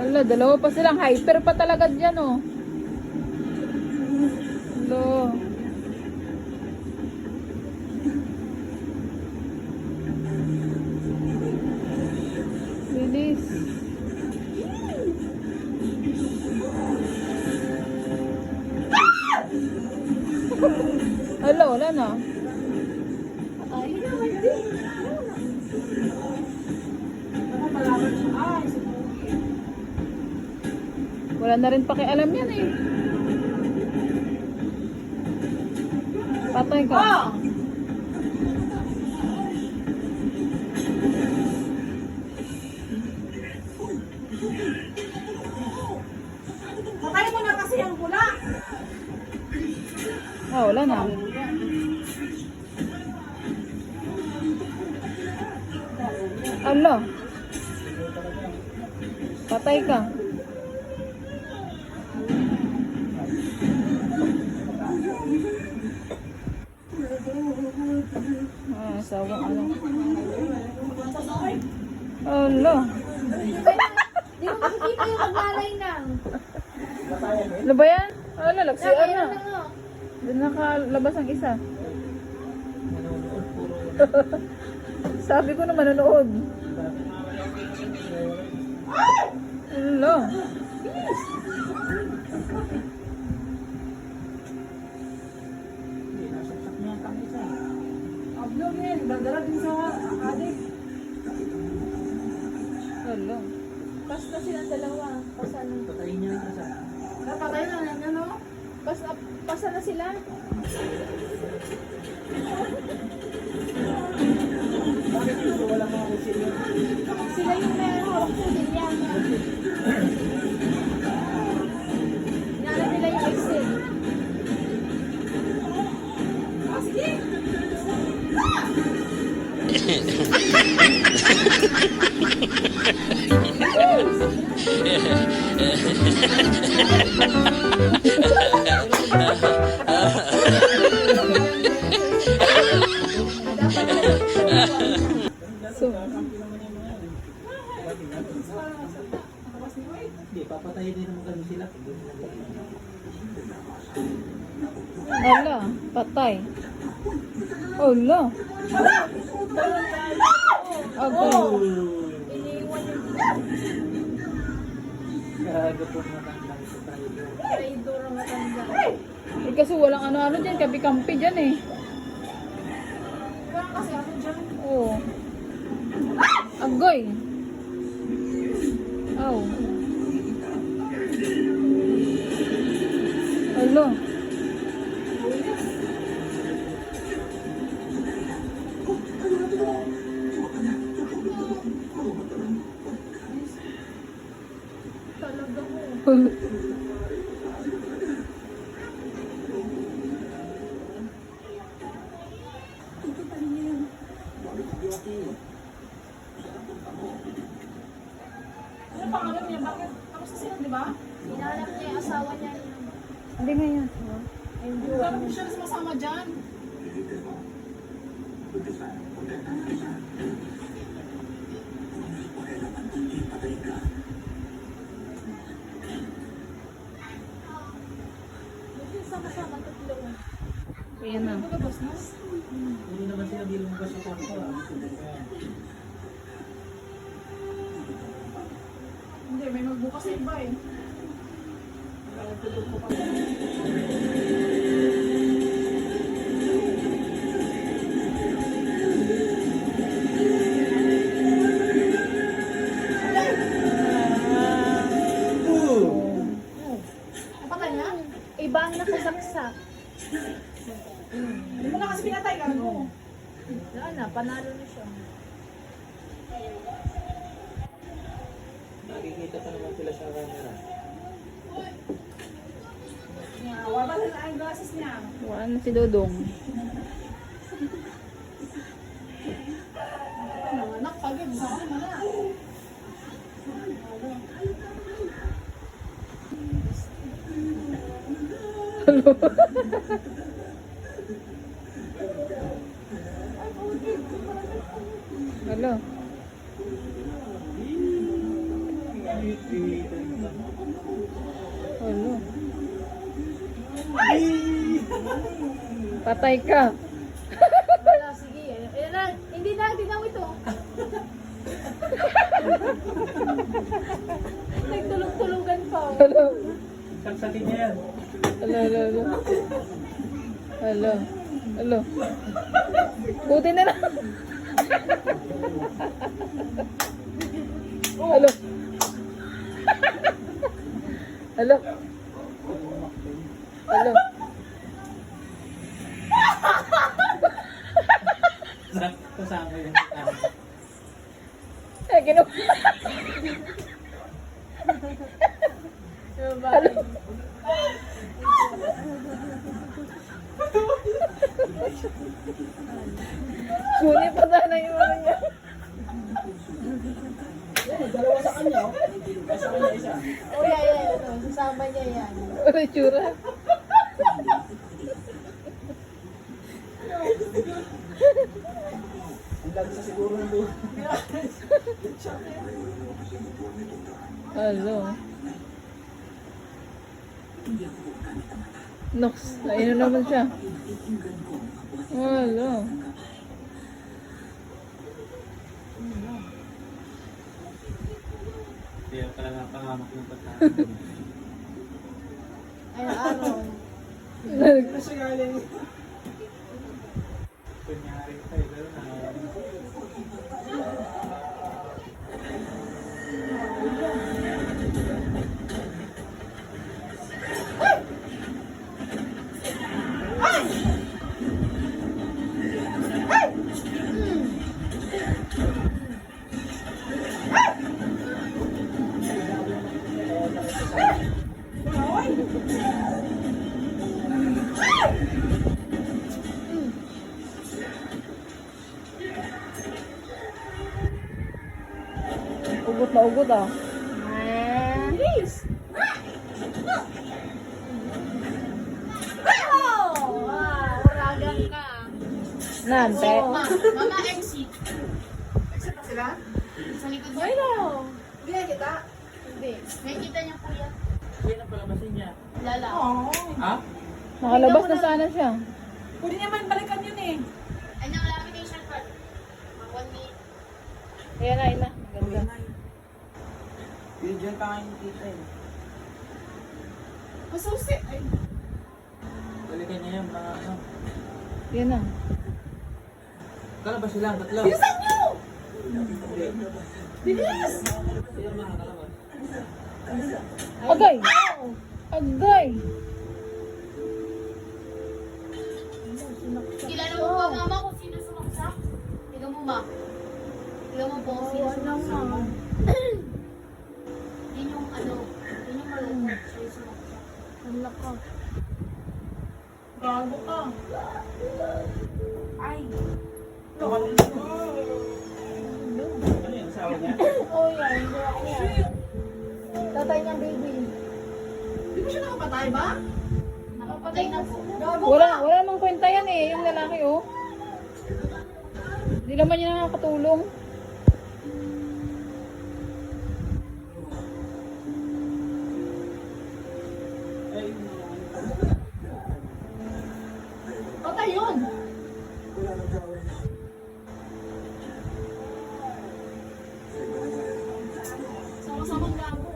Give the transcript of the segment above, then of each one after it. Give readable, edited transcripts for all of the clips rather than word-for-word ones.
Wala, dalawa pa silang hyper pa talaga dyan, oh. Hello. Bilis. Hello, wala na. Wala na rin pakialam yan eh. Patay ka. Patay mo na kasi ang pula. Oh, wala na. Alo. Patay ka. Sawang ano. Alo. Di mo makikita yung maglalay na. Ano ba yan? Alo, lagsian na. nga. Doon nakalabas ang isa. Sabi ko na manonood. Hello. Ablog yan. Bandara din sa adik. Hello. Basta silang dalawa. Pasa na. Patayin niya ang asa. Napatay na lang yan, no? Pasa na sila. Bakit ito wala mga kusilyo? Sila yung may hawak po din yan. Inala nila yung exit. Ah, sige! So, Hindi, papatayin din naman kami sila. hala, patay. Hala. Agay. Iniwan yung Kaya po matandang sa tayo. traidor ang matanda. Eh kasi walang ano-ano dyan, kapi-kampi dyan eh. Kaya kasi ako dyan. Oo. Agoy. Oh. Hello. Talaga mo. Ano pangalan niya? Bakit? Kamusta sila, di ba? Hinahanap niya yung asawa niya. Hindi nga yan. Dapat siya na sumasama dyan. Sama-sama, tatlo. Ayan na. Magabas na. Hindi naman sila di lumabas sa kwarto. Hindi, may magbukas sa iba eh. Napatay na? Iba ang nakasaksak. Hindi mo na kasi pinatay ka mo. Wala na, panalo na siya. Nakikita pa naman sila sa camera. Wala na ang glasses niya. Wala na si Dodong. Anak, pagod. Saan mo na? Hello. Ano? Patay ka. Wala, sige. Ayan na. Hindi na, tingnan mo ito. Nagtulog-tulugan pa. Hello. Saksakin niya yan. Hello, hello, hello. Hello. Hello. Buti na lang. Hello. Hello. Hello. Kasama yun. Eh, gino. Hello. Suni pa sana yung ano niya. Dalawa sa kanya, oh. Sa kanya isa. Oh, yeah. Sasama niya yan. Ano yung tsura? Ang dami sa siguro ng buhay. Hello. Nox, ayun naman siya. Hello. Kaya pala napahamak yung pagkakas. Ay, araw. Kasi galing. Kunyari tayo, pero na. Ugot na ugot ah. Please. Oh! Uragan ka. Nante. Mama exit. Exit pa sila? Sa likod mo. Bueno. Hindi na kita. Hindi. May kita niya kuya. Yan ang palabasin niya. Lala. Ha? Nakalabas na sana siya. Pwede naman balikan yun eh. Ay, nakalapit kayo siya pa. Mga 1 minute. Ayan na, ayan na. Ganda. Yun dyan pa kayo kita eh. Masusi. Ay. Balikan niya yan, mga ano. Yan na. Kalabas silang, tatlo. Bilisan niyo! Bilis! Sila mga kalabas. Agay! Agay! Kilala mo ba mama kung sino sumaksak? Tignan mo ma. Tignan mo po kung sino sumaksak. Yun yung ano, yun yung malungkot siya yung sumaksak. Ang laka. Gago ka. Ay. Ano yung asawa niya? Oh, yan. Yan. Tatay niyang baby. Di ba siya nakapatay ba? Nakapatay na po. Gago Wala, ka. wala namang kwenta yan eh, yung lalaki oh. Hindi naman niya nakakatulong. Patay yun. Sama-samang gago.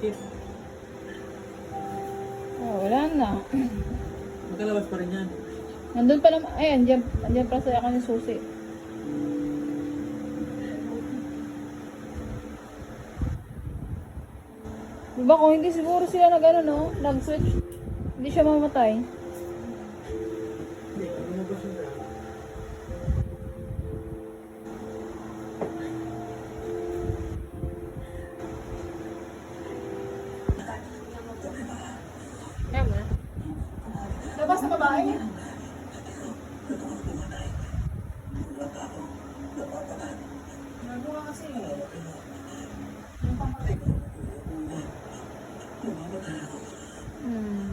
Shit. Oh, wala na. Magkalabas pa rin yan. Nandun pa naman, ay, andyan pa sa akin yung susi. Diba kung hindi siguro sila nag ano no, nag-switch, hindi siya mamatay. Hindi, lumabas yung daan. Kaya mo na. Labas na babae. Gago ka kasi. Yung pamatay. Hmm.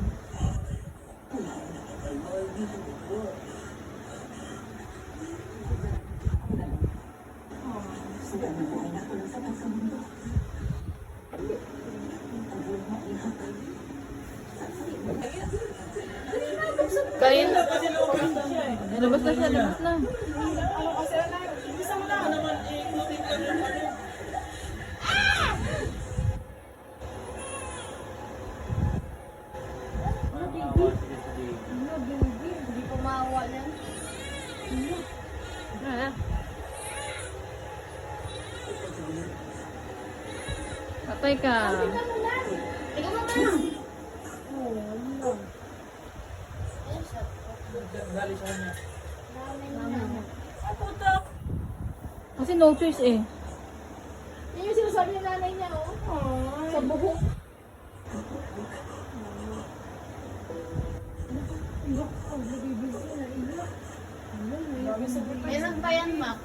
Kain. Labas na siya, labas na. Hindi ko maawa yan. Ah. Patay ka. Ikaw mo ba? Gali sa kanya. Kasi no choice eh. Yun yung sinasabi ng nanay niya, oh. Sa buhok. Meron pa yan, Mac.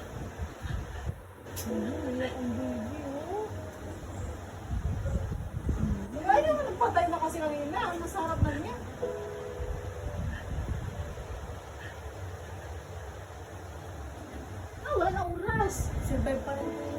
Ay, naman nagpatay na kasi kanina. Ang masarap na niya. Ah, wala na oras. Survive pa rin.